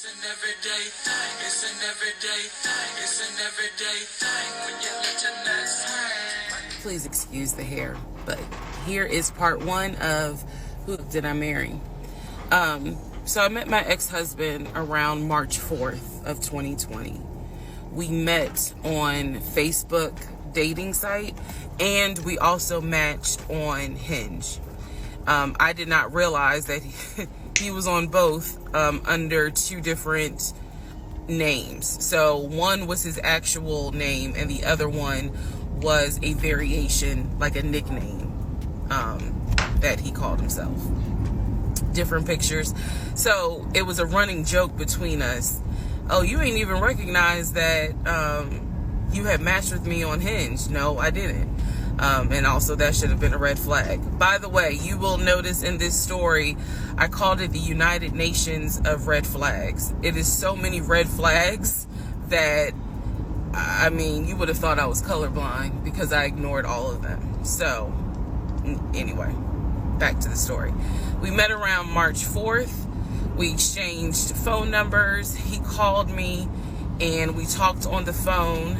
It's an everyday thing. It's an everyday thing. It's an everyday thing when you let your nuts hang. Please excuse the hair, but here is part one of Who Did I Marry? So I met my ex-husband around March 4th of 2020. We met on Facebook dating site, and we also matched on Hinge. I did not realize that he was on both under two different names. So one was his actual name, and the other one was a variation, like a nickname that he called himself. Different pictures. So it was a running joke between us. Oh, you ain't even recognize that you had matched with me on Hinge. No, I didn't. And also that should have been a red flag. By the way, you will notice in this story, I called it the United Nations of red flags. It is so many red flags that, I mean, you would have thought I was colorblind because I ignored all of them. So anyway, back to the story. We met around March 4th. We exchanged phone numbers. He called me and we talked on the phone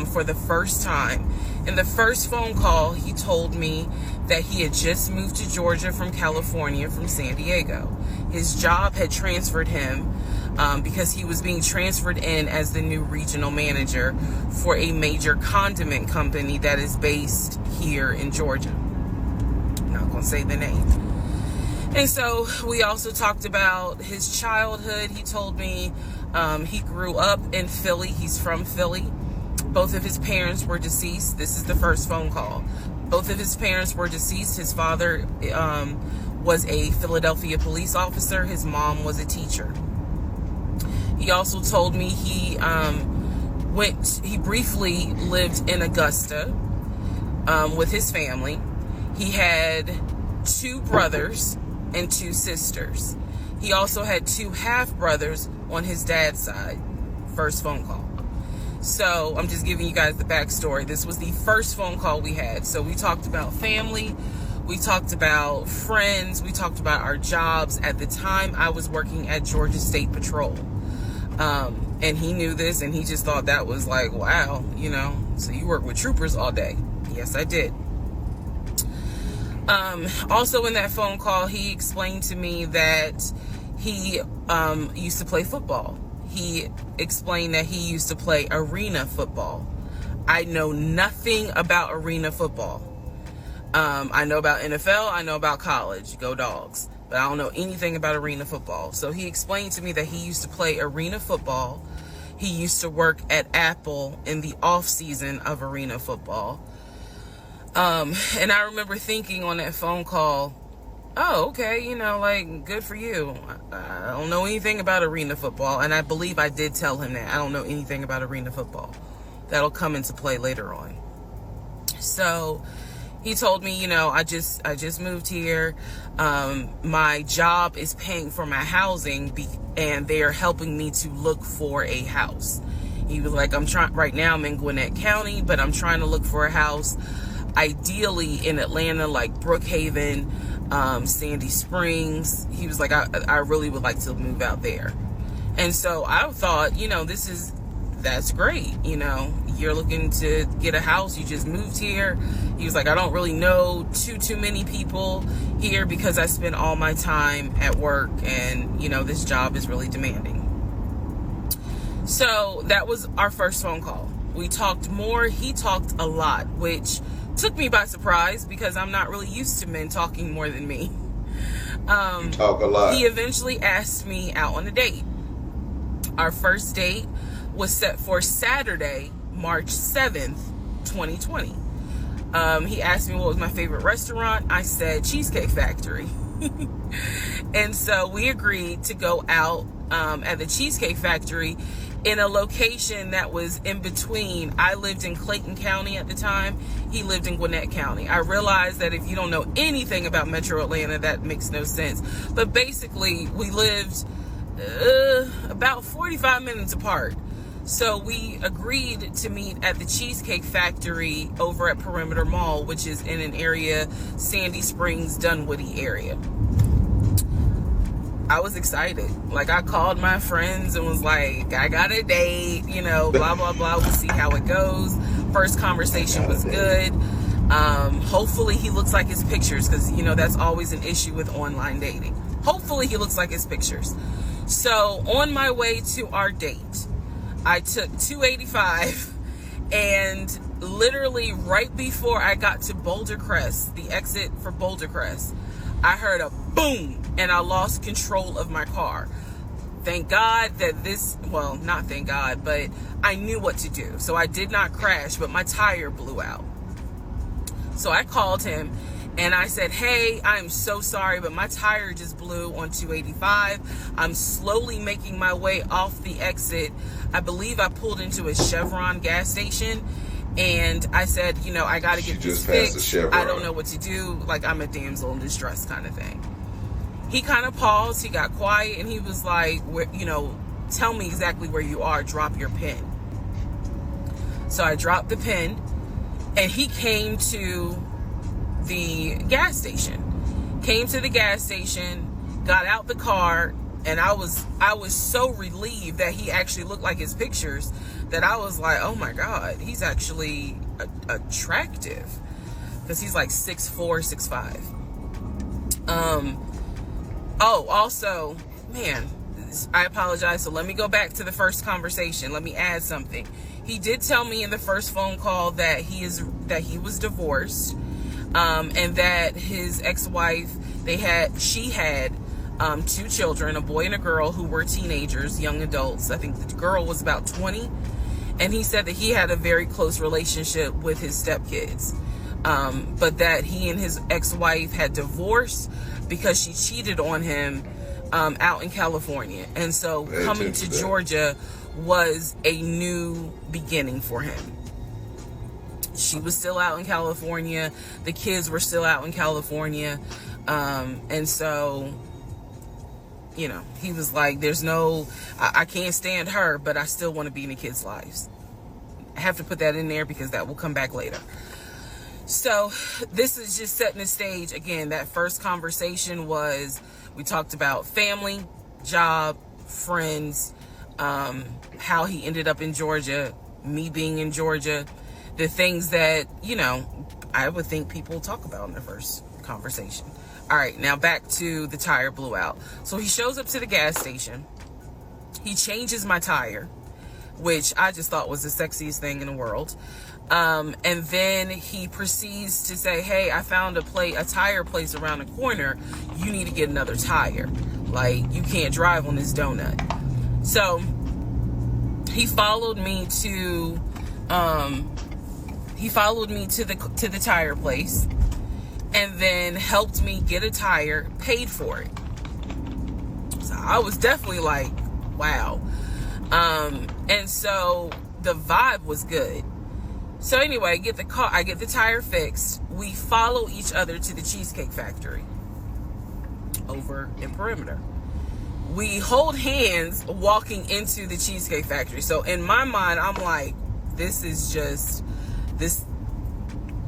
for the first time. In the first phone call, he told me that he had just moved to Georgia from California, from San Diego. His job had transferred him because he was being transferred in as the new regional manager for a major condiment company that is based here in Georgia. I'm not going to say the name. And so we also talked about his childhood. He told me he grew up in Philly. He's from Philly. Both of his parents were deceased. This is the first phone call. Both of his parents were deceased. His father was a Philadelphia police officer. His mom was a teacher. He also told me he briefly lived in Augusta with his family. He had 2 brothers and 2 sisters. He also had 2 half-brothers on his dad's side. First phone call. So I'm just giving you guys the backstory. This was the first phone call we had. So we talked about family. We talked about friends. We talked about our jobs. At the time, I was working at Georgia State Patrol. And he knew this, and he just thought that was like, wow, you know, so you work with troopers all day. Yes, I did. Also in that phone call, he explained to me that he used to play football. He explained that he used to play arena football. I know nothing about arena football. I know about NFL. I know about college. Go Dogs. But I don't know anything about arena football. So he explained to me that he used to play arena football. He used to work at Apple in the off season of arena football. And I remember thinking on that phone call, oh, okay, you know, like, good for you. I don't know anything about arena football, and I believe I did tell him that. I don't know anything about arena football. That'll come into play later on. So he told me, you know, I just moved here. My job is paying for my housing, and they are helping me to look for a house. He was like, right now I'm in Gwinnett County, but I'm trying to look for a house, ideally in Atlanta, like Brookhaven, Sandy Springs. He was like, I really would like to move out there. And so I thought, you know, that's great. You know, you're looking to get a house. You just moved here. He was like, I don't really know too many people here because I spend all my time at work, and, you know, this job is really demanding. So that was our first phone call. We talked more. He talked a lot, which took me by surprise because I'm not really used to men talking more than me. You talk a lot. He eventually asked me out on a date. Our first date was set for Saturday, March 7th, 2020. He asked me what was my favorite restaurant. I said Cheesecake Factory. And so we agreed to go out at the Cheesecake Factory in a location that was in between. I lived in Clayton County at the time. He lived in Gwinnett County. I realized that if you don't know anything about Metro Atlanta, that makes no sense. But basically, we lived about 45 minutes apart. So we agreed to meet at the Cheesecake Factory over at Perimeter Mall, which is in an area, Sandy Springs, Dunwoody area. I was excited. Like, I called my friends and was like, I got a date, you know, blah, blah, blah. We'll see how it goes. First conversation was good. Hopefully he looks like his pictures, because, you know, that's always an issue with online dating. Hopefully he looks like his pictures. So on my way to our date, I took 285, and literally right before I got to Boulder Crest, the exit for Boulder Crest, I heard a boom, and I lost control of my car. Thank God that well, not thank God, but I knew what to do. So I did not crash, but my tire blew out. So I called him and I said, hey, I'm so sorry, but my tire just blew on 285. I'm slowly making my way off the exit. I believe I pulled into a Chevron gas station, and I said, you know, I got to get this fixed. I don't know what to do. Like, I'm a damsel in distress kind of thing. He kind of paused. He got quiet, and he was like, you know, tell me exactly where you are. Drop your pin. So I dropped the pin, and he came to the gas station. Got out the car, and I was so relieved that he actually looked like his pictures, that I was like, oh my God, he's actually attractive, because he's like 6'4", 6'5". Oh, also, man, I apologize. So let me go back to the first conversation. Let me add something. He did tell me in the first phone call that he was divorced, and that his ex-wife, she had 2 children, a boy and a girl, who were teenagers, young adults. I think the girl was about 20, and he said that he had a very close relationship with his stepkids, but that he and his ex-wife had divorced because she cheated on him out in California. And so coming to Georgia was a new beginning for him. She was still out in California. The kids were still out in California. And so, you know, he was like, I can't stand her, but I still want to be in the kids' lives. I have to put that in there because that will come back later. So this is just setting the stage. Again, that first conversation we talked about family, job, friends, how he ended up in Georgia, me being in Georgia, the things that, you know, I would think people talk about in the first conversation. All right, now back to the tire blew out. So he shows up to the gas station. He changes my tire, which I just thought was the sexiest thing in the world. And then he proceeds to say, hey, I found a tire place around the corner. You need to get another tire. Like, you can't drive on this donut. So he followed me to the tire place, and then helped me get a tire, paid for it. So I was definitely like, wow. And so the vibe was good. So anyway, I get the tire fixed. We follow each other to the Cheesecake Factory over in Perimeter. We hold hands walking into the Cheesecake Factory. So in my mind, I'm like, this.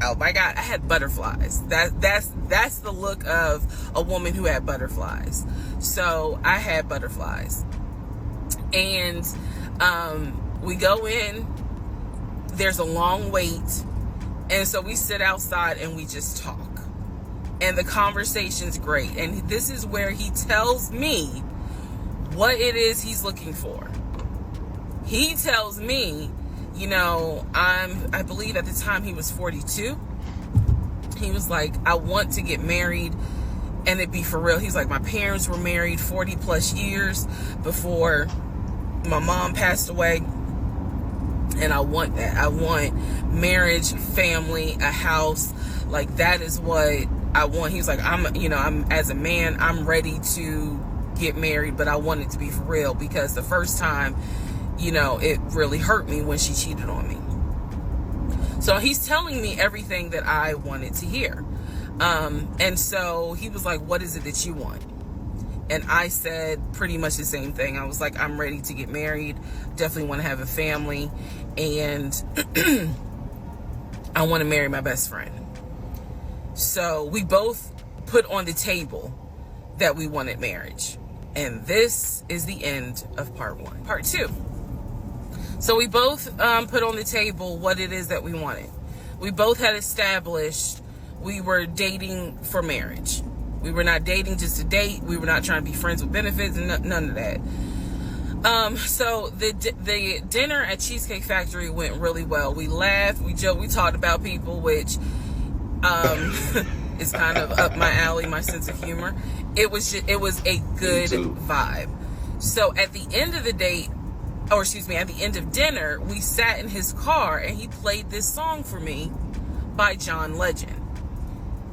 Oh my God, I had butterflies. That's the look of a woman who had butterflies. So I had butterflies. And we go in. There's a long wait, and so we sit outside and we just talk, and the conversation's great. And this is where he tells me what it is he's looking for. He tells me, you know, I believe at the time he was 42. He was like, I want to get married and it be for real. He's like, my parents were married 40 plus years before my mom passed away. And I want that. I want marriage, family, a house. Like, that is what I want. He's like, I'm as a man, I'm ready to get married, but I want it to be for real, because the first time, you know, it really hurt me when she cheated on me. So he's telling me everything that I wanted to hear. And so he was like, what is it that you want? And I said pretty much the same thing. I was like, I'm ready to get married. Definitely want to have a family. And I want to marry my best friend. So we both put on the table that we wanted marriage. And this is the end of part one. Part two. So we both put on the table what it is that we wanted. We both had established we were dating for marriage. We were not dating just to date. We were not trying to be friends with benefits and none of that. So the dinner at Cheesecake Factory went really well. We laughed, we joked, we talked about people, which is kind of up my alley, my sense of humor. It was a good vibe. So at the end of the date, or excuse me, at the end of dinner, we sat in his car and he played this song for me by John Legend.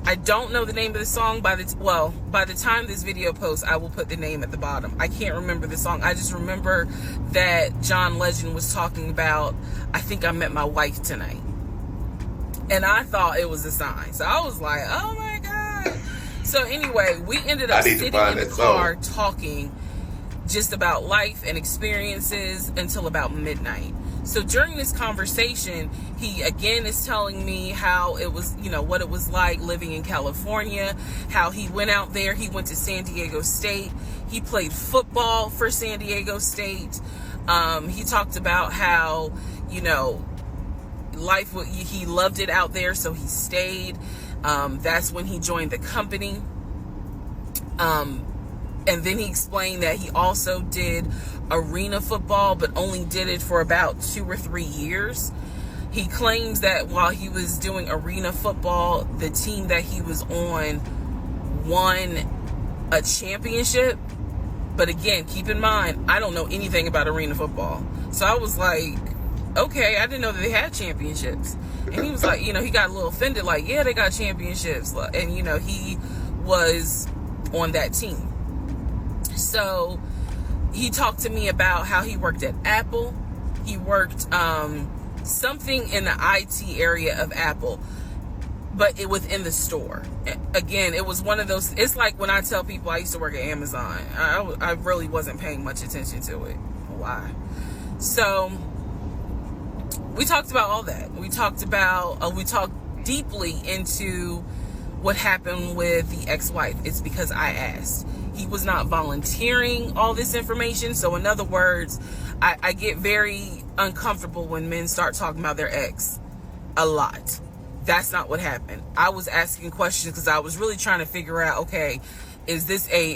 I don't know the name of the song. By the time this video posts, I will put the name at the bottom. I can't remember the song. I just remember that John Legend was talking about, I think I met my wife tonight. And I thought it was a sign. So I was like, oh my God. So anyway, we ended up sitting in the car talking just about life and experiences until about midnight. So during this conversation, he again is telling me how it was, what it was like living in California, how he went out there, he went to San Diego State, he played football for San Diego State. He talked about how, he loved it out there, so he stayed. That's when he joined the company. And then he explained that he also did arena football, but only did it for about 2 or 3 years. He claims that while he was doing arena football, the team that he was on won a championship. But again, keep in mind, I don't know anything about arena football. So I was like, okay, I didn't know that they had championships. And he was like, he got a little offended, like, yeah, they got championships. And, he was on that team. So he talked to me about how he worked at Apple. He worked something in the IT area of Apple, but within the store. Again, it was one of those, it's like when I tell people I used to work at Amazon. I really wasn't paying much attention to it. Why? So we talked about all that. We talked deeply into what happened with the ex-wife. It's because I asked. He was not volunteering all this information. So in other words, I get very uncomfortable when men start talking about their ex a lot. That's not what happened. I was asking questions because I was really trying to figure out, okay,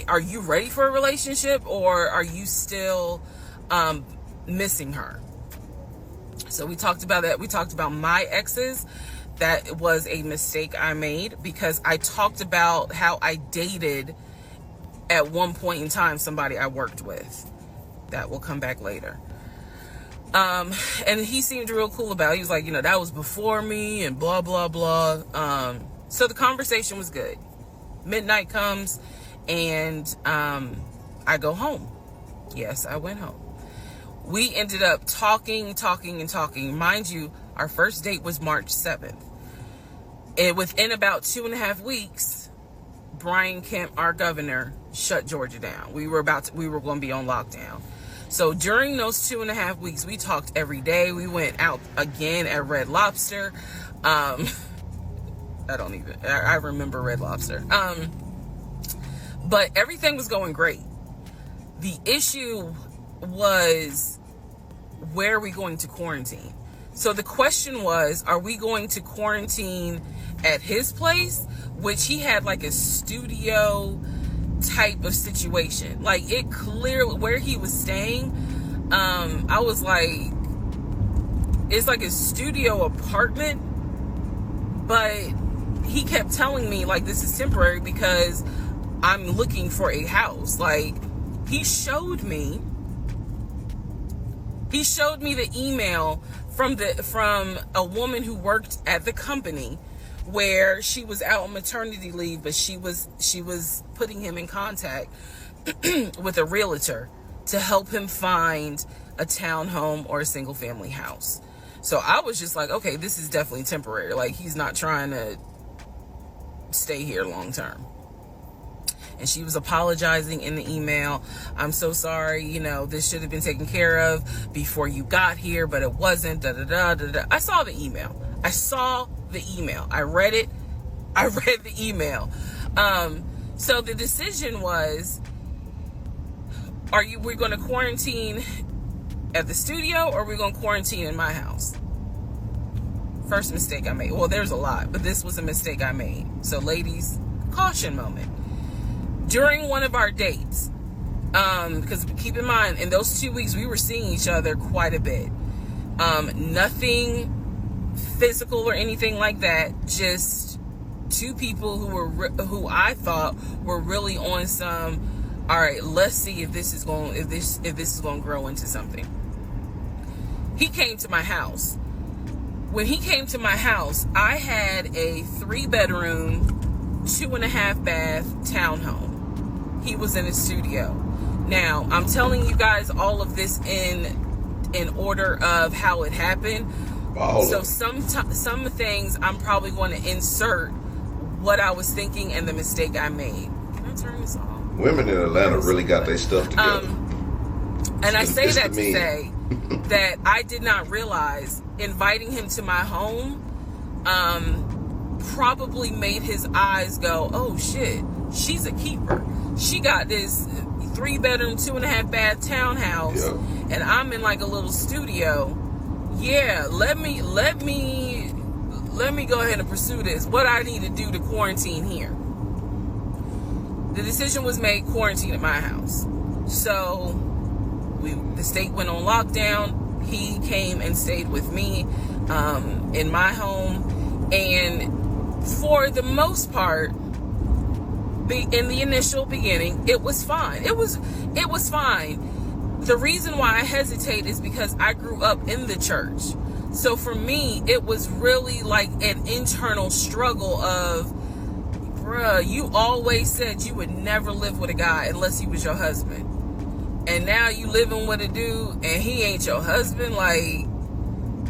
are you ready for a relationship, or are you still missing her? So we talked about that. We talked about my exes. That was a mistake I made because I talked about how I dated at one point in time somebody I worked with. That will come back later. And he seemed real cool about it. He was like, that was before me and blah, blah, blah. So the conversation was good. Midnight comes and I go home. Yes, I went home. We ended up talking. Mind you, our first date was March 7th. And within about 2.5 weeks, Brian Kemp, our governor, shut Georgia down. We were going to be on lockdown. So during those 2.5 weeks, we talked every day. We went out again at Red Lobster. I remember Red Lobster. But everything was going great. The issue was, where are we going to quarantine? So the question was, are we going to quarantine at his place, which he had like a studio type of situation. Like, it clearly, where he was staying, I was like, it's like a studio apartment, but he kept telling me like, this is temporary because I'm looking for a house. Like, he showed me the email from a woman who worked at the company where she was out on maternity leave, but she was putting him in contact with a realtor to help him find a townhome or a single family house. So I was just like, okay, this is definitely temporary. Like, he's not trying to stay here long term. And she was apologizing in the email. I'm so sorry, this should have been taken care of before you got here, but it wasn't, I saw the email. I read it. I read the email. So the decision was, we're going to quarantine at the studio, or we're going to quarantine in my house? First mistake I made. Well, there's a lot, but this was a mistake I made. So ladies, caution moment. During one of our dates, because keep in mind, in those 2 weeks, we were seeing each other quite a bit. Nothing physical or anything like that. Just two people who I thought were really on some, all right, let's see if this is going to grow into something. He came to my house. When he came to my house, I had a 3-bedroom, 2.5-bath townhome. He was in a studio. Now, I'm telling you guys all of this in order of how it happened. So some things I'm probably going to insert what I was thinking and the mistake I made. Can I turn this off? Women in Atlanta really got their stuff together. And I say that to say that I did not realize inviting him to my home probably made his eyes go, oh shit, she's a keeper. She got this 3-bedroom, 2.5-bath townhouse, and I'm in like a little studio. Yeah, let me go ahead and pursue this. What I need to do to quarantine here. The decision was made, quarantine at my house. So the state went on lockdown. He came and stayed with me in my home, and for the most part, in the initial beginning, it was fine. It was fine. The reason why I hesitate is because I grew up in the church. So for me, it was really like an internal struggle of, bruh, you always said you would never live with a guy unless he was your husband. And now you living with a dude and he ain't your husband. Like,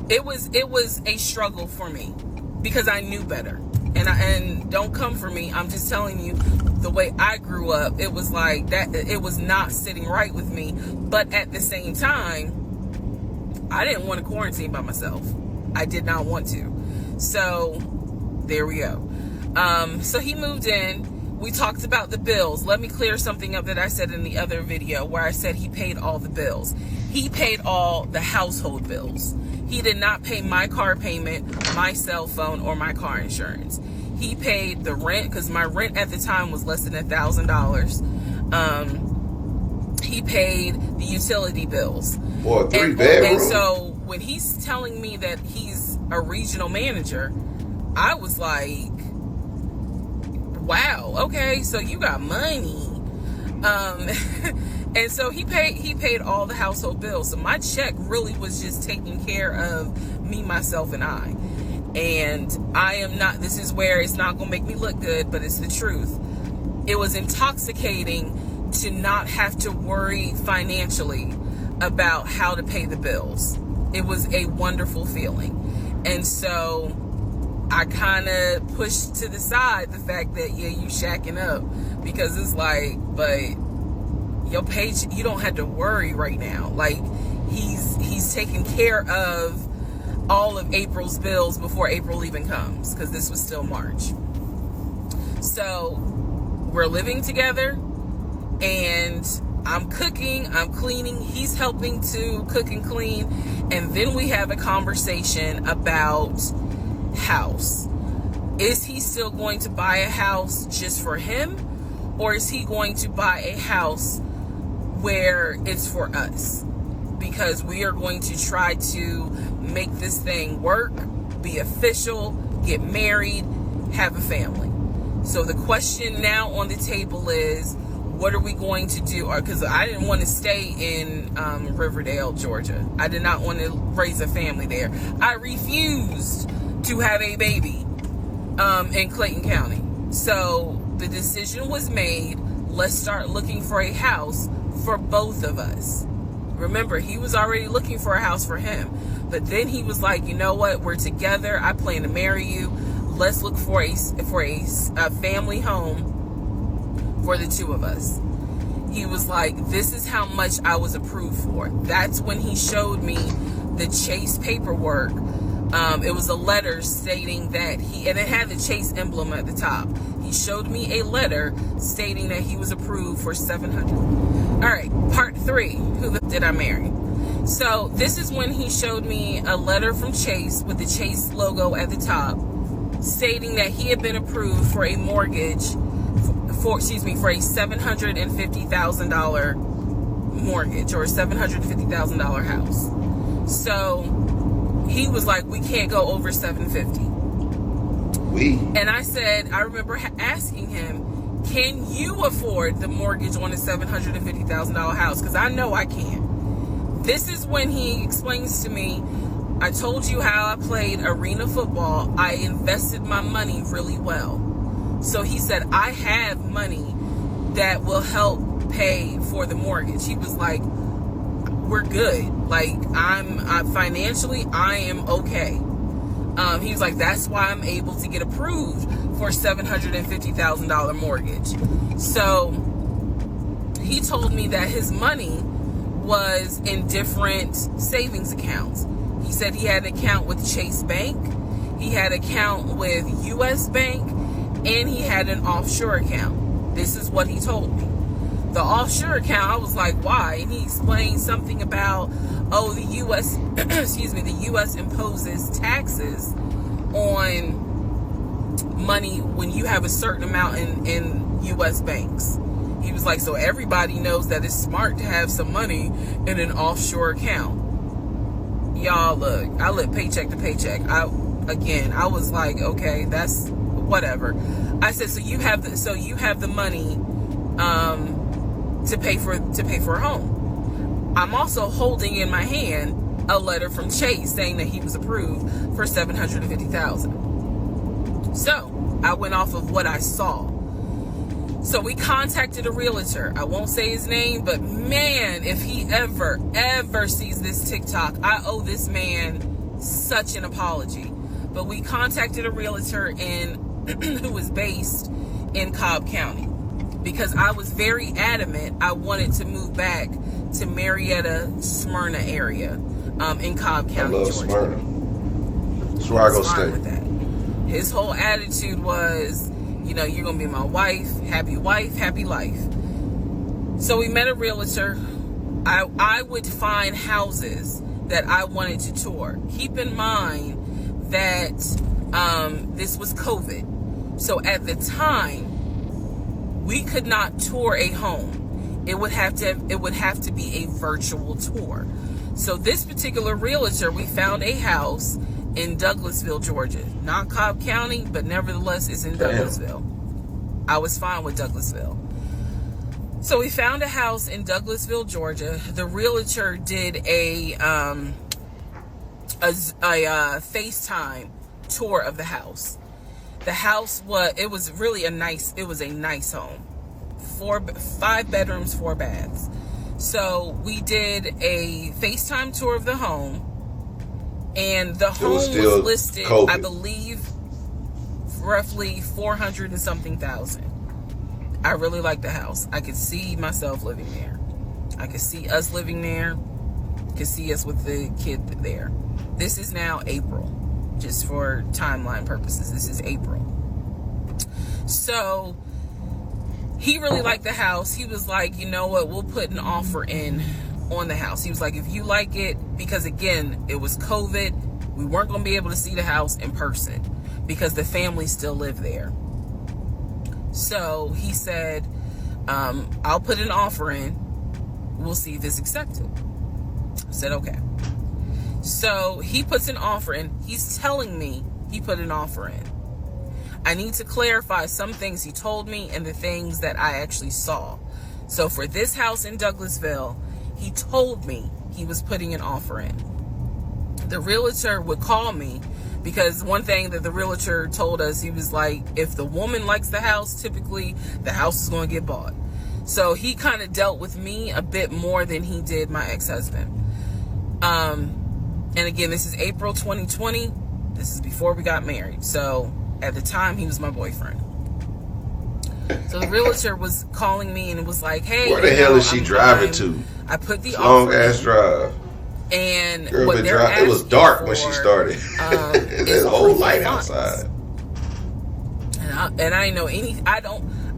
it was a struggle for me because I knew better. And don't come for me. I'm just telling you the way I grew up. It was like that. It was not sitting right with me. But at the same time, I didn't want to quarantine by myself. I did not want to. So there we go. So he moved in. We talked about the bills. Let me clear something up that I said in the other video where I said he paid all the bills. He paid all the household bills. He did not pay my car payment, my cell phone, or my car insurance. He paid the rent, because my rent at the time was less than $1,000. He paid the utility bills. Boy, 3-bedroom. And so when he's telling me that he's a regional manager, I was like, wow, okay, so you got money. And so he paid all the household bills. So my check really was just taking care of me, myself, and I. And I am not, this is where it's not going to make me look good, but it's the truth. It was intoxicating to not have to worry financially about how to pay the bills. It was a wonderful feeling. And so I kind of pushed to the side the fact that, yeah, you shacking up, because it's like, but your page, you don't have to worry right now. Like, he's taking care of all of April's bills before April even comes, because this was still March. So we're living together, and I'm cooking, I'm cleaning, he's helping to cook and clean, and then we have a conversation about house. Is he still going to buy a house just for him, or is he going to buy a house where it's for us? Because we are going to try to make this thing work, be official, get married, have a family. So the question now on the table is, what are we going to do? Because I didn't want to stay in Riverdale, Georgia. I did not want to raise a family there. I refused to have a baby in Clayton County. So the decision was made, let's start looking for a house for both of us. Remember, he was already looking for a house for him, but then he was like, you know what, we're together, I plan to marry you, let's look for a family home for the two of us. He was like, this is how much I was approved for. That's when he showed me the Chase paperwork It was a letter stating that and it had the Chase emblem at the top. He showed me a letter stating that he was approved for $700. All right, part 3. Who did I marry? So this is when he showed me a letter from Chase with the Chase logo at the top, stating that he had been approved for a mortgage for a $750,000 mortgage, or a $750,000 house. So he was like, we can't go over $750,000. And I said, I remember asking him, can you afford the mortgage on a $750,000 house? Because I know I can. This is when he explains to me, I told you how I played arena football. I invested my money really well. So he said, I have money that will help pay for the mortgage. He was like, we're good. Like, I'm financially, I am okay. He was like, that's why I'm able to get approved for a $750,000 mortgage. So he told me that his money was in different savings accounts. He said he had an account with Chase Bank, he had an account with US Bank, and he had an offshore account. This is what he told me. The offshore account, I was like, why? And he explained something about, the U.S. the U.S. imposes taxes on money when you have a certain amount in U.S. banks. He was like, so everybody knows that it's smart to have some money in an offshore account. Y'all, look, I live paycheck to paycheck. I was like, okay, that's whatever. I said, so you have the money to pay for a home. I'm also holding in my hand a letter from Chase saying that he was approved for $750,000. So I went off of what I saw. So we contacted a realtor. I won't say his name, but man, if he ever sees this TikTok, I owe this man such an apology. But we contacted a realtor who was based in Cobb County, because I was very adamant I wanted to move back to Marietta, Smyrna area in Cobb County, I love Georgia. Smyrna. That's where I go stay. With that. His whole attitude was, you're going to be my wife, happy life. So we met a realtor. I would find houses that I wanted to tour. Keep in mind that this was COVID. So at the time, we could not tour a home. It would have to be a virtual tour. So this particular realtor, we found a house in Douglasville, Georgia. Not Cobb County, but nevertheless it's in Douglasville. I was fine with Douglasville. So we found a house in Douglasville, Georgia. The realtor did a FaceTime tour of the house. The house was a nice home. 5 bedrooms, 4 baths. So we did a FaceTime tour of the home, and the home was listed, COVID. I believe, roughly 400 and something thousand. I really like the house. I could see myself living there. I could see us living there. Could see us with the kid there. This is now April, just for timeline purposes. This is April. So he really liked the house. He was like, you know what, we'll put an offer in on the house. He was like, if you like it, because again, it was COVID, we weren't going to be able to see the house in person because the family still lived there. So he said, I'll put an offer in. We'll see if it's accepted. I said, okay. So he puts an offer in. He's telling me he put an offer in. I need to clarify some things he told me and the things that I actually saw. So for this house in Douglasville, he told me he was putting an offer in. The realtor would call me, because one thing that the realtor told us, he was like, if the woman likes the house, typically the house is going to get bought. So he kind of dealt with me a bit more than he did my ex-husband. And again, this is April 2020. This is before we got married. So at the time, he was my boyfriend. So the realtor was calling me and it was like, hey, where the hell is she driving to? I put the long offer ass in. drive. And Girl, what they're asking it was dark when she for, started. There's a whole light outside. And I know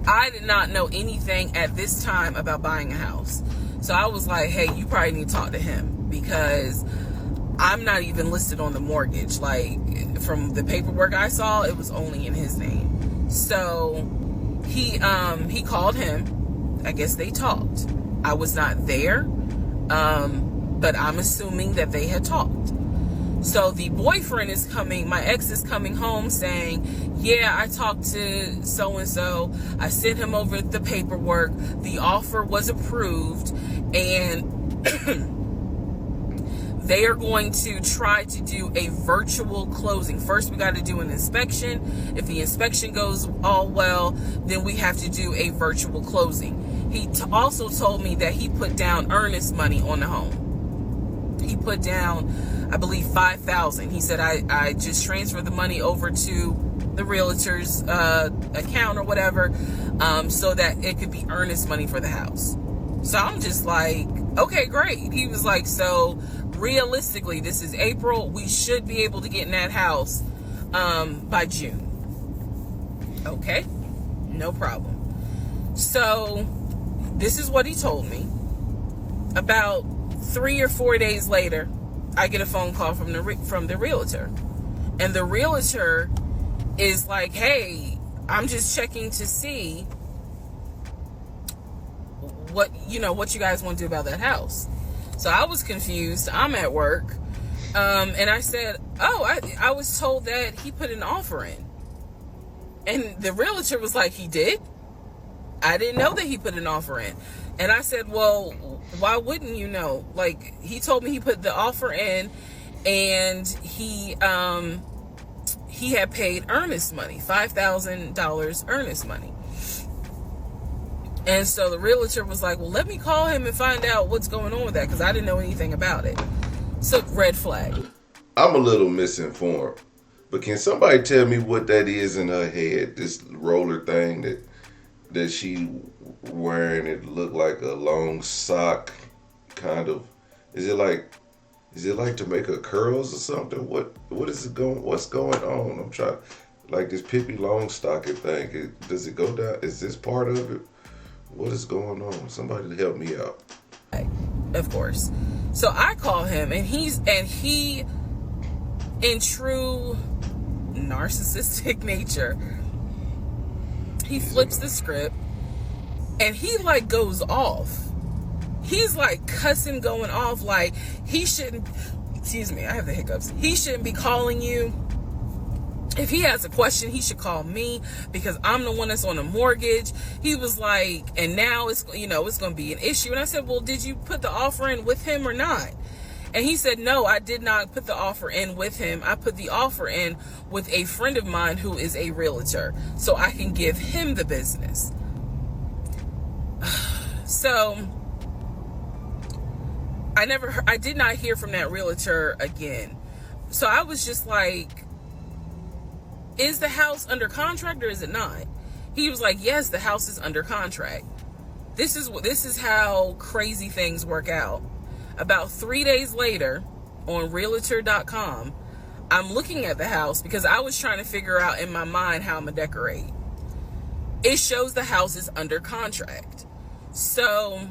I did not know anything at this time about buying a house. So I was like, hey, you probably need to talk to him, because I'm not even listed on the mortgage. Like, from the paperwork I saw, it was only in his name. So he called him. I guess they talked. I was not there, but I'm assuming that they had talked. So the boyfriend is coming, my ex is coming home saying, yeah, I talked to so-and-so. I sent him over the paperwork. The offer was approved, and they are going to try to do a virtual closing. First, we got to do an inspection. If the inspection goes all well, then we have to do a virtual closing. He also told me that he put down earnest money on the home. He put down, I believe, $5,000. He said, I just transferred the money over to the realtor's account or whatever, so that it could be earnest money for the house. So I'm just like, okay, great. He was like, so realistically, this is April. We should be able to get in that house by June. Okay, no problem. So this is what he told me. About 3 or 4 days later, I get a phone call from the realtor, and the realtor is like, hey, I'm just checking to see what you guys want to do about that house. So I was confused. I'm at work, and I said, oh, I was told that he put an offer in. And the realtor was like, he did? I didn't know that he put an offer in. And I said, well, why wouldn't you know? Like, he told me he put the offer in, and he had paid earnest money, $5,000 earnest money. And so the realtor was like, well, let me call him and find out what's going on with that, because I didn't know anything about it. So, red flag. I'm a little misinformed, but can somebody tell me what that is in her head, this roller thing that she wearing? It looked like a long sock, kind of. Is it like to make her curls or something? What's going on? I'm trying, like this Pippi Longstocking thing. Does it go down? Is this part of it? What is going on? Somebody help me out. Of course. So I call him, and he, in true narcissistic nature, he flips the script, and he like goes off. He's like cussing, going off, like he shouldn't, excuse me, I have the hiccups. He shouldn't be calling you. If he has a question, he should call me, because I'm the one that's on a mortgage. He was like, and now it's going to be an issue. And I said, well, did you put the offer in with him or not? And he said, no, I did not put the offer in with him. I put the offer in with a friend of mine who is a realtor, so I can give him the business. So I did not hear from that realtor again. So I was just like, is the house under contract or is it not? He was like, yes, the house is under contract. This is how crazy things work out. About 3 days later, on realtor.com, I'm looking at the house because I was trying to figure out in my mind how I'm gonna decorate. It shows the house is under contract. So,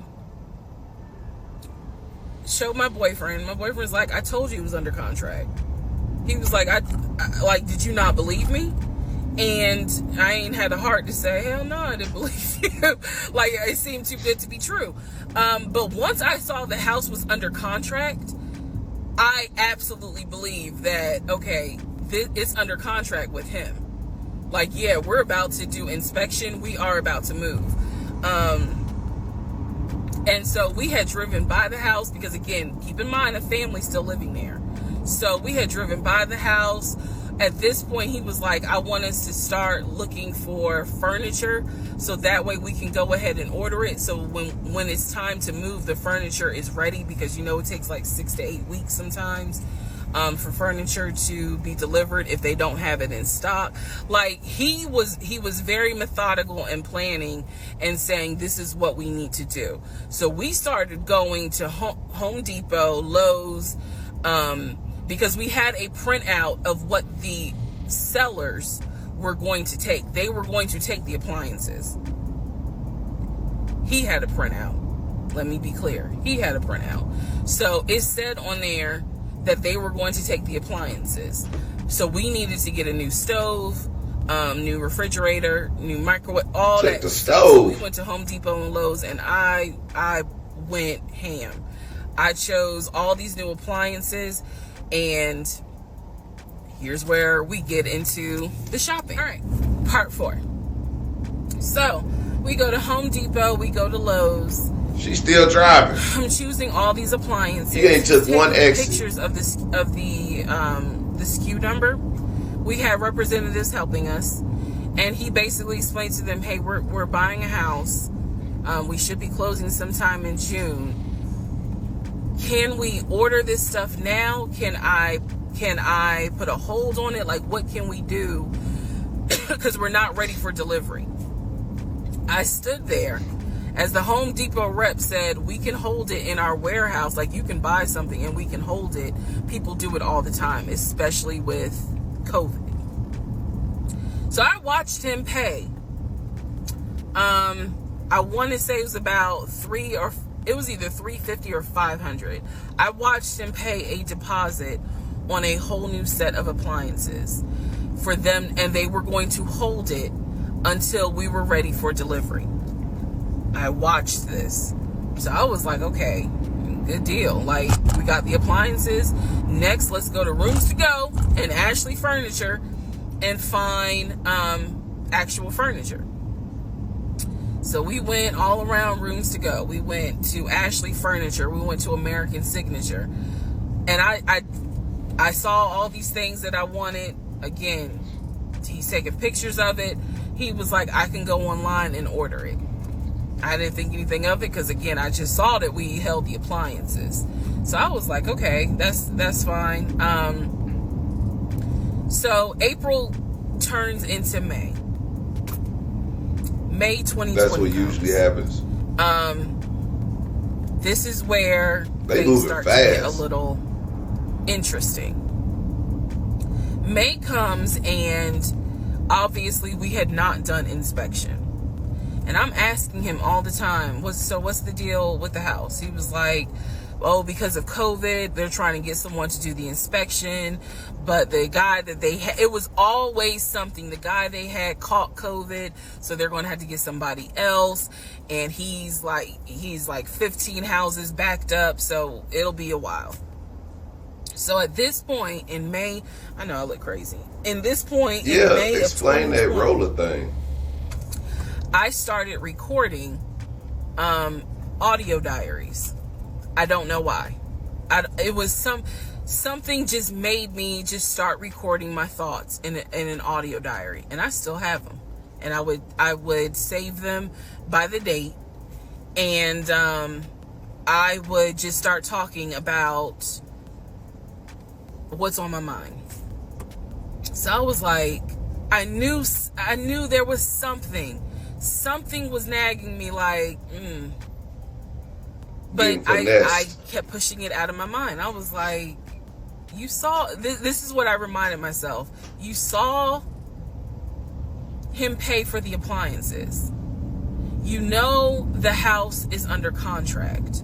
showed my boyfriend. My boyfriend's like, I told you it was under contract. He was like, I did you not believe me? And I ain't had the heart to say, hell no, I didn't believe you. Like, it seemed too good to be true. But once I saw the house was under contract, I absolutely believe that, okay, it's under contract with him. Like, yeah, we're about to do inspection. We are about to move. And so we had driven by the house because, again, keep in mind, a family's still living there. So we had driven by the house. At this point, he was like, I want us to start looking for furniture so that way we can go ahead and order it. So when it's time to move, the furniture is ready, because, it takes like 6 to 8 weeks sometimes. for furniture to be delivered if they don't have it in stock. Like, he was very methodical and planning and saying, this is what we need to do. So we started going to Home Depot, Lowe's, because we had a printout of what the sellers were going to take. They were going to take the appliances. He had a printout. Let me be clear. He had a printout. So it said on there that they were going to take the appliances. So we needed to get a new stove, new refrigerator, new microwave, all that. The stove. So we went to Home Depot and Lowe's, and I went ham. I chose all these new appliances, and here's where we get into the shopping. All right, part 4. So we go to Home Depot, we go to Lowe's. She's still driving. I'm choosing all these appliances. You ain't took one exit. Pictures of the SKU number. We had representatives helping us, and he basically explained to them, "Hey, we're buying a house. We should be closing sometime in June. Can we order this stuff now? Can I put a hold on it? Like, what can we do? Because we're not ready for delivery." I stood there as the Home Depot rep said, "We can hold it in our warehouse. Like, you can buy something and we can hold it." People do it all the time, especially with COVID. So I watched him pay. I want to say it was about it was either $350 or $500. I watched him pay a deposit on a whole new set of appliances for them, and they were going to hold it until we were ready for delivery. I watched this. So I was like, okay, good deal. Like, we got the appliances. Next, let's go to Rooms to Go and Ashley Furniture and find actual furniture. So we went all around Rooms to Go. We went to Ashley Furniture. We went to American Signature. And I saw all these things that I wanted. Again, he's taking pictures of it. He was like, I can go online and order it. I didn't think anything of it because, again, I just saw that we held the appliances. So I was like, okay, that's fine. So April turns into May. May 2020. That's what usually happens. This is where things start to get a little interesting. May comes, and obviously we had not done inspection. And I'm asking him all the time, what's the deal with the house? He was like, oh, because of COVID, they're trying to get someone to do the inspection. But the guy that they had, it was always something. The guy they had caught COVID, so they're going to have to get somebody else. And he's like 15 houses backed up, so it'll be a while. So at this point in May, I know I look crazy. In this point in May of 2020, explain that roller thing. I started recording audio diaries. I don't know why. It was something just made me just start recording my thoughts in an audio diary, and I still have them. And I would save them by the date, and I would just start talking about what's on my mind. So I was like, I knew there was something was nagging me, like, but I kept pushing it out of my mind. I was like, you saw, this is what I reminded myself. You saw him pay for the appliances. You know the house is under contract.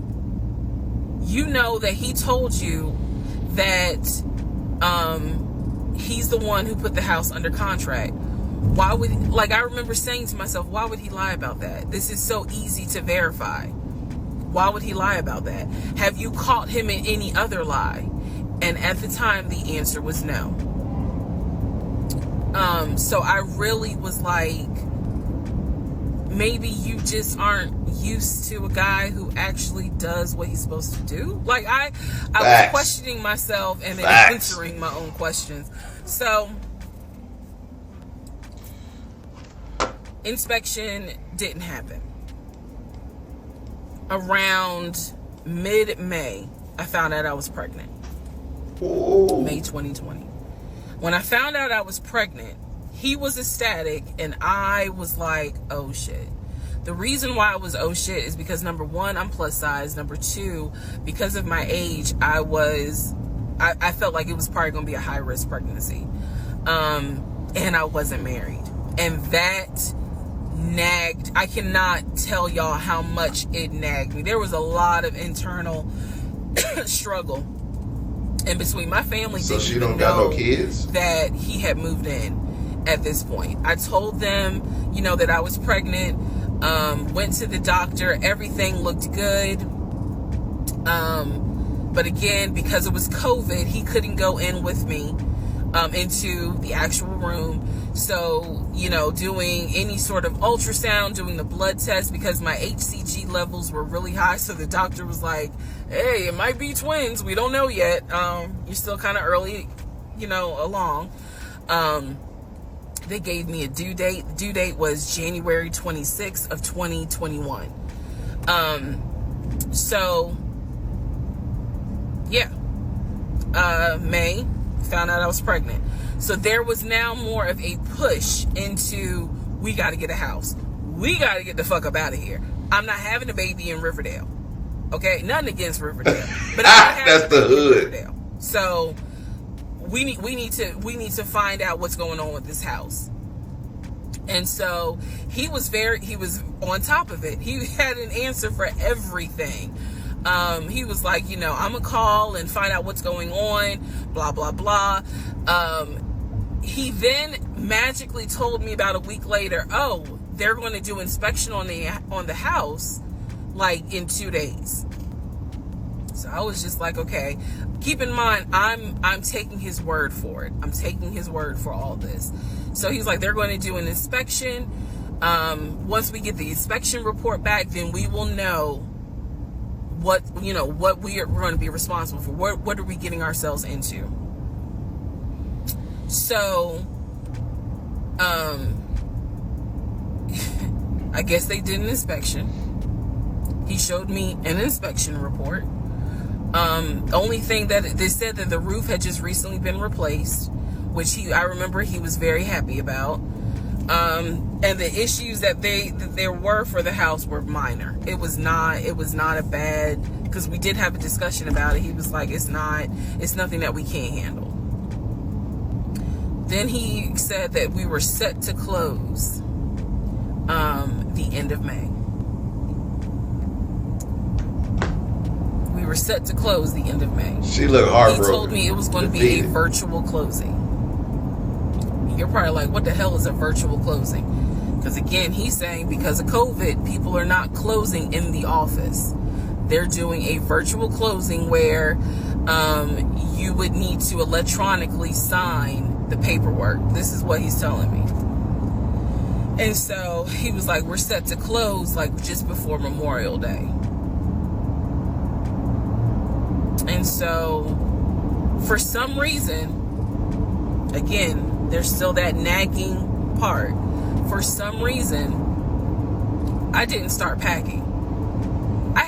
You know that he told you that he's the one who put the house under contract. Why would, I remember saying to myself, why would he lie about that? This is so easy to verify. Why would he lie about that? Have you caught him in any other lie? And at the time, the answer was no. So I really was like, maybe you just aren't used to a guy who actually does what he's supposed to do. Like, I was questioning myself and then answering my own questions. So inspection didn't happen. Around mid-May, I found out I was pregnant. Ooh. May 2020. When I found out I was pregnant, he was ecstatic, and I was like, oh shit. The reason why I was oh shit is because, number one, I'm plus size. Number two, because of my age, I felt like it was probably going to be a high risk pregnancy. And I wasn't married. And that nagged. I cannot tell y'all how much it nagged me. There was a lot of internal struggle in between. My family So didn't she even don't got know no kids? that he had moved in at this point. I told them, that I was pregnant. Went to the doctor. Everything looked good. But again, because it was COVID, he couldn't go in with me into the actual room. So, doing any sort of ultrasound, doing the blood test, because my HCG levels were really high. So the doctor was like, hey, it might be twins. We don't know yet. You're still kind of early, along. They gave me a due date. The due date was January 26th of 2021. So, yeah. May, found out I was pregnant. So there was now more of a push into, we got to get a house. We got to get the fuck up out of here. I'm not having a baby in Riverdale. Okay? Nothing against Riverdale. But That's the hood. Riverdale. So we need to find out what's going on with this house. And so he was on top of it. He had an answer for everything. He was like, I'm gonna call and find out what's going on, blah, blah, blah. He then magically told me about a week later, oh, they're going to do inspection on the house, like in 2 days. So I was just like, okay, keep in mind, I'm taking his word for it. I'm taking his word for all this. So he's like, they're going to do an inspection. Once we get the inspection report back, then we will know what we are going to be responsible for. What are we getting ourselves into? So, I guess they did an inspection. He showed me an inspection report. Only thing that they said that the roof had just recently been replaced, which I remember he was very happy about. And the issues that there were for the house were minor. It was not a bad, because we did have a discussion about it. He was like, it's nothing that we can't handle. Then he said that we were set to close the end of May. We were set to close the end of May. She looked heartbroken. He told me it was going to be a virtual closing. You're probably like, what the hell is a virtual closing? Because again, he's saying because of COVID, people are not closing in the office. They're doing a virtual closing where you would need to electronically sign the paperwork. This is what he's telling me. And so he was like, we're set to close like just before Memorial Day. And so for some reason, again, there's still that nagging part. For some reason, I didn't start packing.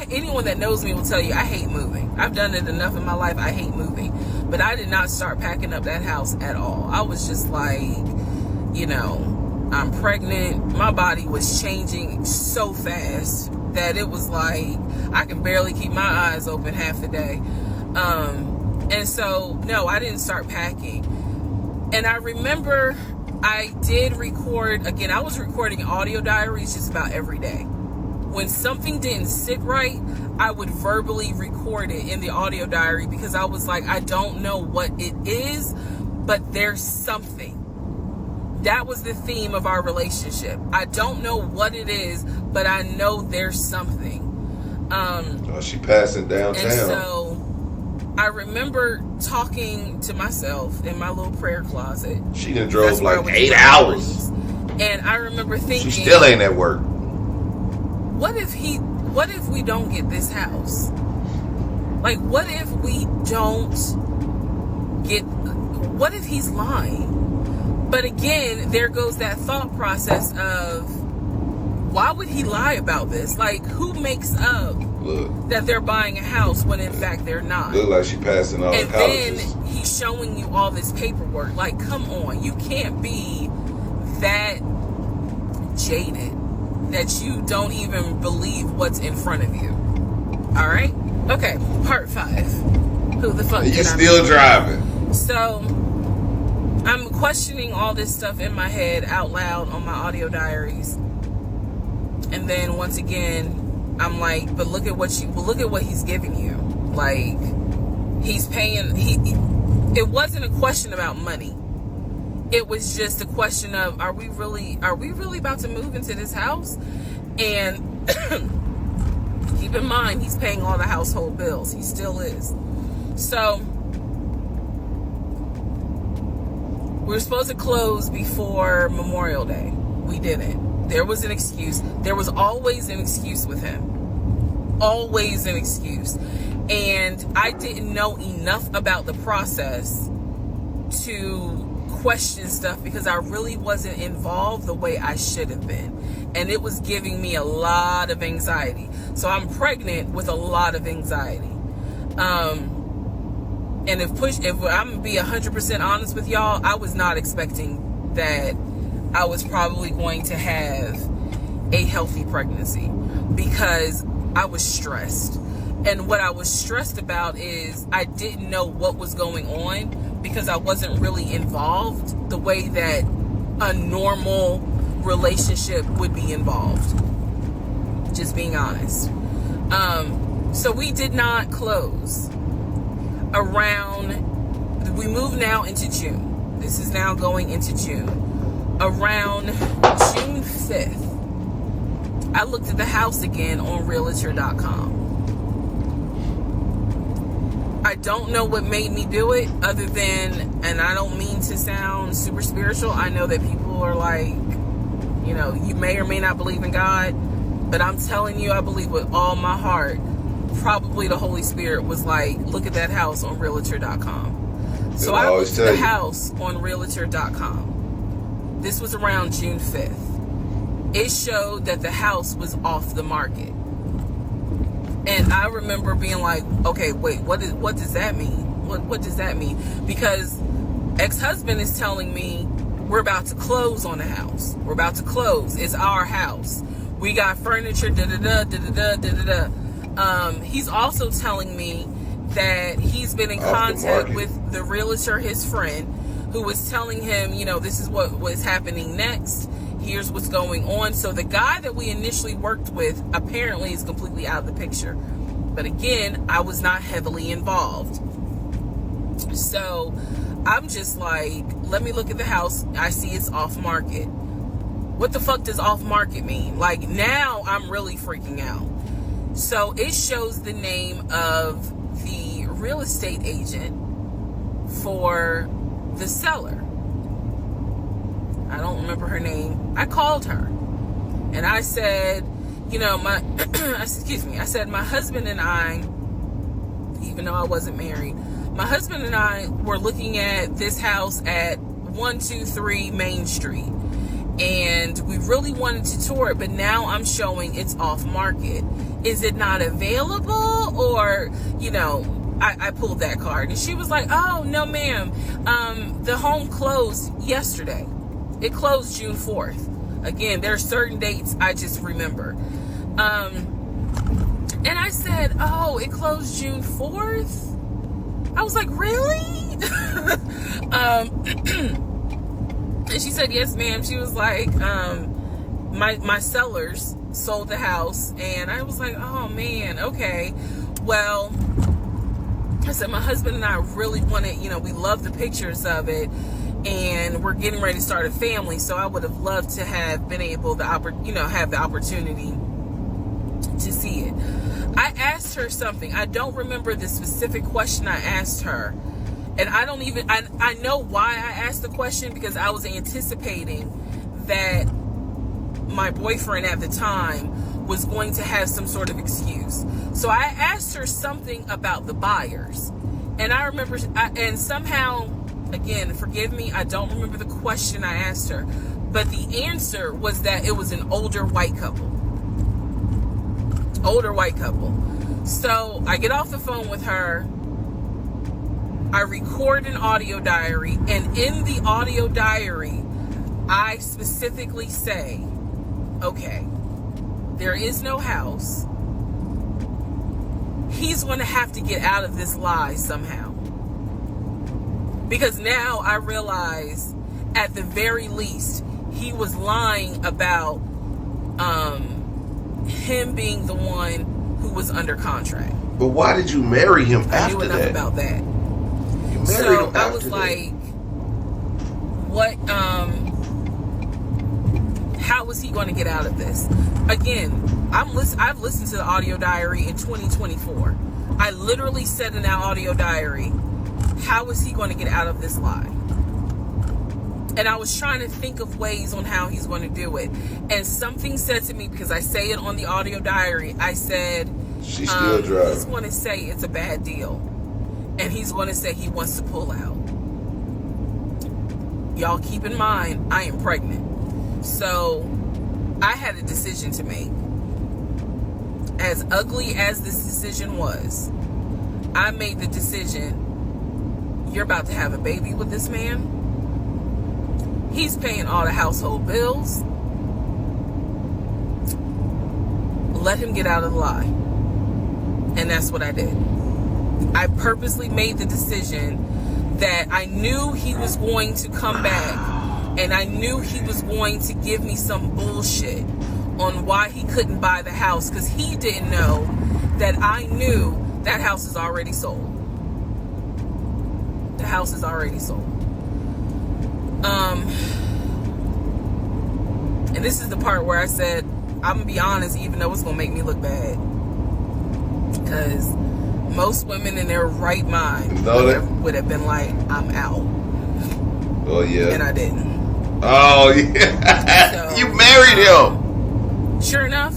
Anyone that knows me will tell you I hate moving. I've done it enough in my life. I hate moving. But I did not start packing up that house at all. I was just like, I'm pregnant. My body was changing so fast that it was like I can barely keep my eyes open half the day. And so, no, I didn't start packing. And I remember I did record, again, I was recording audio diaries just about every day. When something didn't sit right, I would verbally record it in the audio diary because I was like, I don't know what it is, but there's something. That was the theme of our relationship. I don't know what it is, but I know there's something. She passing downtown. And so I remember talking to myself in my little prayer closet. She done drove like 8 hours. And I remember thinking, she still ain't at work. What if we don't get this house? Like, what if we don't get, what if he's lying? But again, there goes that thought process of, why would he lie about this? Like, who makes up Look. that they're buying a house when in fact they're not. Look like she passing all and the colleges. then he's showing you all this paperwork. Like, come on, you can't be that jaded that you don't even believe what's in front of you. All right? Okay, part 5. Who the fuck? And you still driving. So I'm questioning all this stuff in my head out loud on my audio diaries. And then once again, I'm like, but look at what he's giving you. Like, he's paying. It wasn't a question about money. It was just a question of, are we really about to move into this house? And keep in mind, he's paying all the household bills. He still is. So we were supposed to close before Memorial Day. We didn't. There was an excuse. There was always an excuse with him. Always an excuse. And I didn't know enough about the process to question stuff because I really wasn't involved the way I should have been. And it was giving me a lot of anxiety. So I'm pregnant with a lot of anxiety. And if I'm gonna be 100% honest with y'all, I was not expecting that I was probably going to have a healthy pregnancy because I was stressed. And what I was stressed about is I didn't know what was going on because I wasn't really involved the way that a normal relationship would be involved. Just being honest. So we did not close. We moved now into June. This is now going into June. Around June 5th, I looked at the house again on Realtor.com. I don't know what made me do it other than, and I don't mean to sound super spiritual. I know that people are like, you know, you may or may not believe in God, but I'm telling you, I believe with all my heart. Probably the Holy Spirit was like, look at that house on Realtor.com. So I looked at the house on Realtor.com. This was around June 5th. It showed that the house was off the market. And I remember being like, okay, wait, what does that mean? What does that mean? Because ex-husband is telling me we're about to close on the house. We're about to close. It's our house. We got furniture, da-da-da, da-da-da, da-da-da. He's also telling me that he's been in contact with the realtor, his friend, who was telling him, you know, this is what was happening next. Here's what's going on. So the guy that we initially worked with apparently is completely out of the picture. But again, I was not heavily involved. So I'm just like, let me look at the house. I see it's off market. What the fuck does off market mean? Like, now I'm really freaking out. So it shows the name of the real estate agent for the seller. I don't remember her name. I called her and I said, you know, I said, my husband and I, even though I wasn't married, my husband and I were looking at this house at 123 Main Street. And we really wanted to tour it, but now I'm showing it's off market. Is it not available? Or, you know, I pulled that card. And she was like, oh, no, ma'am. The home closed yesterday. It closed June 4th. Again, there are certain dates I just remember. And I said, oh, it closed June 4th? I was like, really? And she said, yes, ma'am. She was like, my sellers sold the house. And I was like, oh, man, okay. Well, I said, my husband and I really wanted, you know, we love the pictures of it. And we're getting ready to start a family. So I would have loved to have been able to, have the opportunity to see it. I asked her something. I don't remember the specific question I asked her. And I know why I asked the question, because I was anticipating that my boyfriend at the time was going to have some sort of excuse. So I asked her something about the buyers. And I remember, and somehow, again, forgive me, I don't remember the question I asked her. But the answer was that it was an older white couple. Older white couple. So I get off the phone with her. I record an audio diary, and in the audio diary, I specifically say, okay, there is no house. He's going to have to get out of this lie somehow. Because now I realize, at the very least, he was lying about him being the one who was under contract. But why did you marry him after that? I knew enough about that. You married So him I was like, what, how was he going to get out of this? Again, I've listened to the audio diary in 2024. I literally said in that audio diary, how is he going to get out of this lie? And I was trying to think of ways on how he's going to do it. And something said to me, because I say it on the audio diary, I said, she's still driving. He's going to say it's a bad deal. And he's going to say he wants to pull out. Y'all keep in mind, I am pregnant. So I had a decision to make. As ugly as this decision was, I made the decision, you're about to have a baby with this man. He's paying all the household bills. Let him get out of the lie. And that's what I did. I purposely made the decision that I knew he was going to come back, and I knew he was going to give me some bullshit on why he couldn't buy the house, because he didn't know that I knew that house is already sold. The house is already sold. And this is the part where I said, I'm gonna be honest, even though it's gonna make me look bad, because most women in their right mind would have been like, I'm out. Oh yeah. And I didn't. Oh yeah. So, you married him. Sure enough,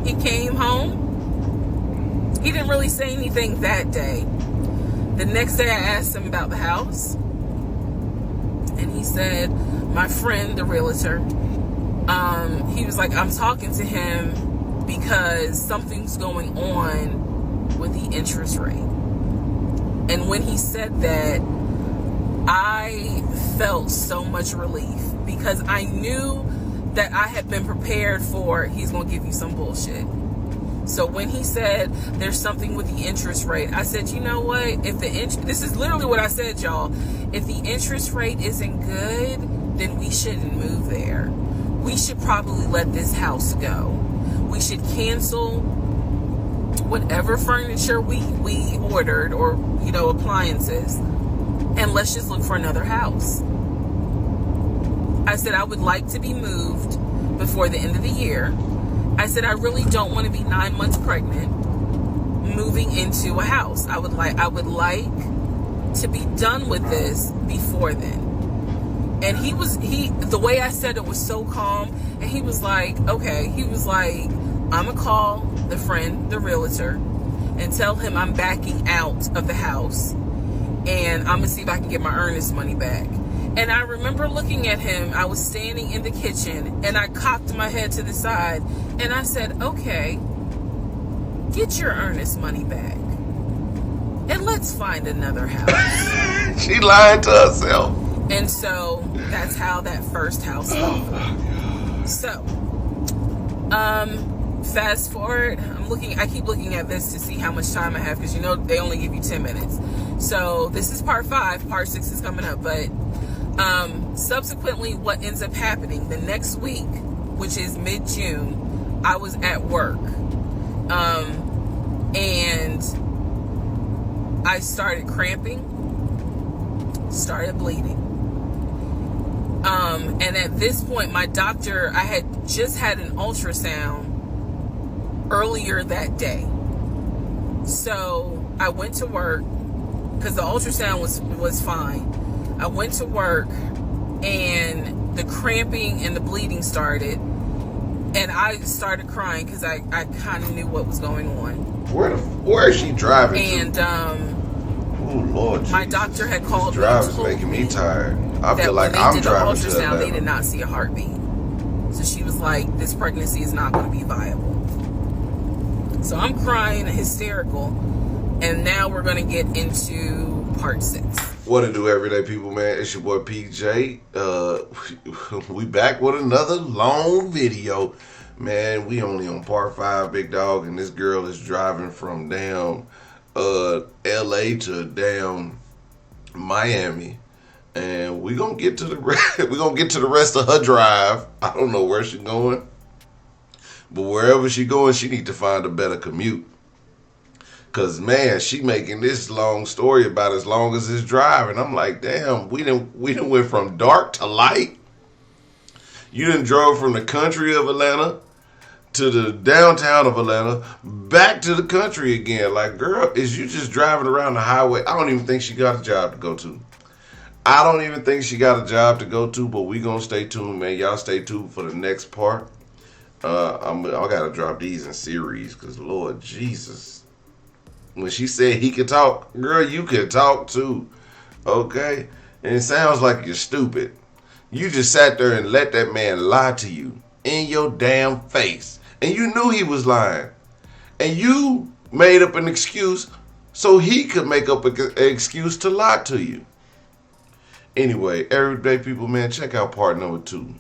he came home. He didn't really say anything that day. The next day I asked him about the house, and he said, my friend, the realtor, he was like, I'm talking to him because something's going on with the interest rate. And when he said that, I felt so much relief, because I knew that I had been prepared for, he's going to give you some bullshit. So when he said there's something with the interest rate, I said, you know what? If the this is literally what I said, y'all. If the interest rate isn't good, then we shouldn't move there. We should probably let this house go. We should cancel whatever furniture we ordered, or, you know, appliances, and let's just look for another house. I said I would like to be moved before the end of the year. I said I really don't want to be 9 months pregnant moving into a house. I would like to be done with this before then. And the way I said it was so calm, and he was like, okay. He was like, I'm gonna call the friend, the realtor, and tell him I'm backing out of the house, and I'm gonna see if I can get my earnest money back. And I remember looking at him. I was standing in the kitchen, and I cocked my head to the side, and I said, okay, get your earnest money back, and let's find another house. She lied to herself. And so that's how that first house fell. So, fast forward, I keep looking at this to see how much time I have, because you know they only give you 10 minutes. So this is part 5, part 6 is coming up. But subsequently, what ends up happening the next week, which is mid-June, I was at work, and I started cramping, started bleeding. And at this point, my doctor, I had just had an ultrasound earlier that day. So I went to work, because the ultrasound was fine. I went to work, and the cramping and the bleeding started, and I started crying because I kind of knew what was going on. Where is she driving and to? Oh Lord Jesus. My doctor had called me. Driving's making me tired. I feel like I'm driving to Atlanta. They did not see a heartbeat. So she was like, this pregnancy is not going to be viable. So I'm crying hysterical. And now we're going to get into part 6. What to do, everyday people, man? It's your boy PJ. We back with another long video. Man, we only on part 5, big dog, and this girl is driving from damn LA to damn Miami. And we gonna get to the rest of her drive. I don't know where she's going. But wherever she going, she need to find a better commute. Cause man, she making this long story about as long as this drive, and I'm like, damn, we done went from dark to light. You done drove from the country of Atlanta to the downtown of Atlanta, back to the country again. Like, girl, is you just driving around the highway? I don't even think she got a job to go to. But we gonna stay tuned, man. Y'all stay tuned for the next part. I gotta drop these in series, cause Lord Jesus. When she said he could talk, girl, you can talk too. Okay? And it sounds like you're stupid. You just sat there and let that man lie to you in your damn face. And you knew he was lying. And you made up an excuse so he could make up an excuse to lie to you. Anyway, everyday people, man, check out part number 2.